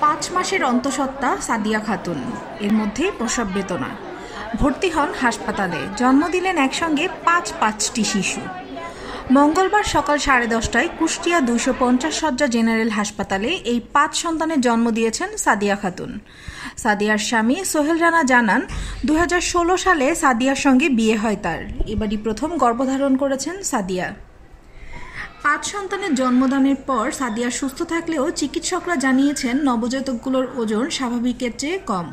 5 মাসের অন্তঃসত্ত্বা সাদিয়া খাতুন, এর মধ্যেই প্রসব বেদনা। ভর্তি হন হাসপাতালে, জন্ম দিলেন একসঙ্গে পাঁচটি শিশু। মঙ্গলবার সকাল 10:30টায় কুষ্টিয়া 250 শয্যা জেনারেল হাসপাতালে এই 5 সন্তানের জন্ম দিয়েছেন সাদিয়া খাতুন। সাদিয়ার স্বামী সোহেল রানা জানান, 2016 সালে সাদিয়ার সঙ্গে বিয়ে হয় তার। এবারই প্রথম গর্ভধারণ করেছেন সাদিয়া। 5 সন্তানের জন্মদানের পর সাদিয়া সুস্থ থাকলেও চিকিৎসকরা জানিয়েছেন নবজাতকগুলোর ওজন স্বাভাবিকের চেয়ে কম।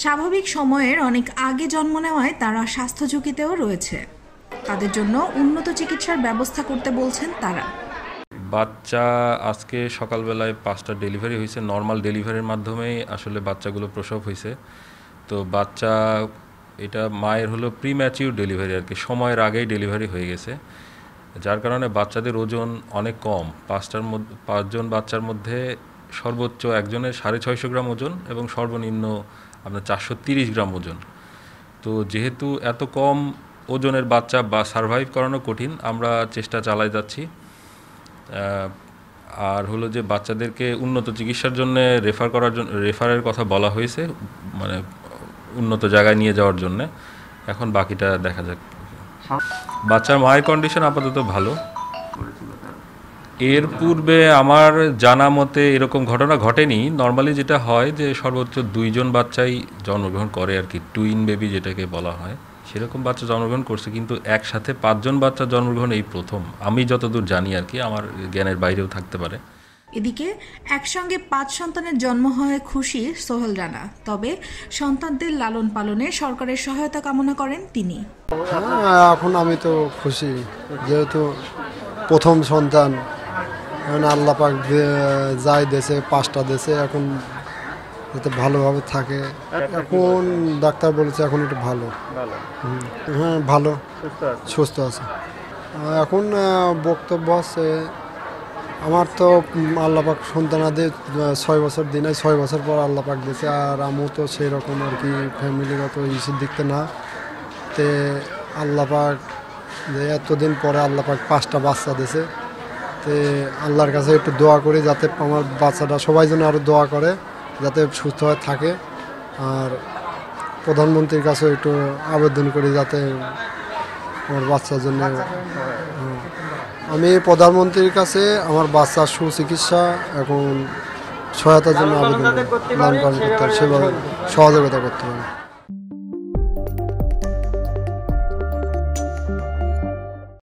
স্বাভাবিক সময়ের অনেক আগে জন্ম নেওয়ায় তারা স্বাস্থ্য ঝুঁকিতেও রয়েছে। তাদের জন্য উন্নত চিকিৎসার ব্যবস্থা করতে বলছেন তারা। বাচ্চা আজকে সকালবেলায় 5টা ডেলিভারি হয়েছে। নর্মাল ডেলিভারির মাধ্যমেই আসলে বাচ্চাগুলো প্রসব হয়েছে। তো বাচ্চা এটা মায়ের হলো প্রিম্যাচিউর ডেলিভারি আর কি, সময়ের আগেই ডেলিভারি হয়ে গেছে, যার কারণে বাচ্চাদের ওজন অনেক কম। 5জন বাচ্চার মধ্যে সর্বোচ্চ একজনের 650 গ্রাম ওজন এবং সর্বনিম্ন আপনার 430 গ্রাম ওজন। তো যেহেতু এত কম ওজনের বাচ্চা বা সারভাইভ করানো কঠিন, আমরা চেষ্টা চালাই যাচ্ছি। আর হলো যে বাচ্চাদেরকে উন্নত চিকিৎসার জন্য রেফারের কথা বলা হয়েছে, মানে উন্নত জায়গায় নিয়ে যাওয়ার জন্য। এখন বাকিটা দেখা যাক। বাচ্চার মায়ের কন্ডিশন আপাতত ভালো। এর পূর্বে আমার জানা মতে এরকম ঘটনা ঘটেনি। নর্মালি যেটা হয় যে সর্বোচ্চ 2জন বাচ্চাই জন্মগ্রহণ করে আর কি, টুইন বেবি যেটাকে বলা হয়, সেরকম বাচ্চা জন্মগ্রহণ করছে, কিন্তু একসাথে 5জন বাচ্চা জন্মগ্রহণ এই প্রথম, আমি যতদূর জানি আর কি, আমার জ্ঞানের বাইরেও থাকতে পারে। এদিকে একসঙ্গে 5 সন্তানের জন্ম হয় খুশি সোহেল রানা, তবে সন্তানদের লালন পালনে সরকারের সহায়তা কামনা করেন তিনি। এখন আমি তো খুশি, যেহেতু প্রথম সন্তান, এখন আল্লাহ পাক যাই দেশে 5টা দেশে, এখন যাতে ভালোভাবে থাকে। এখন ডাক্তার বলেছে এখন একটু ভালো। হ্যাঁ ভালো, সুস্থ আছে। এখন বক্তব্য আছে আমার তো আল্লাহ পাক সন্তানাদি 6 বছর দিনে 6 বছর পর আল্লাহ পাক দিয়েছে। আর আমিও তো সেই রকম আর কি ফ্যামিলিগত ইস্যুর দিকতে না, তে আল্লাহ পাক যে এতদিন পরে আল্লাহ পাক 5টা বাচ্চা দিয়েছে। তে আল্লাহর কাছে একটু দোয়া করি যাতে আমার বাচ্চাটা সবাই যেন আরও দোয়া করে যাতে সুস্থ হয়ে থাকে। আর প্রধানমন্ত্রীর কাছে একটু আবেদন করি যাতে আমার বাচ্চার জন্য, আমি প্রধানমন্ত্রীর কাছে আমার বাচ্চার সুচিকিৎসা এখন সহায়তার জন্য আবেদন করতে, সেভাবে সহযোগিতা করতে হবে।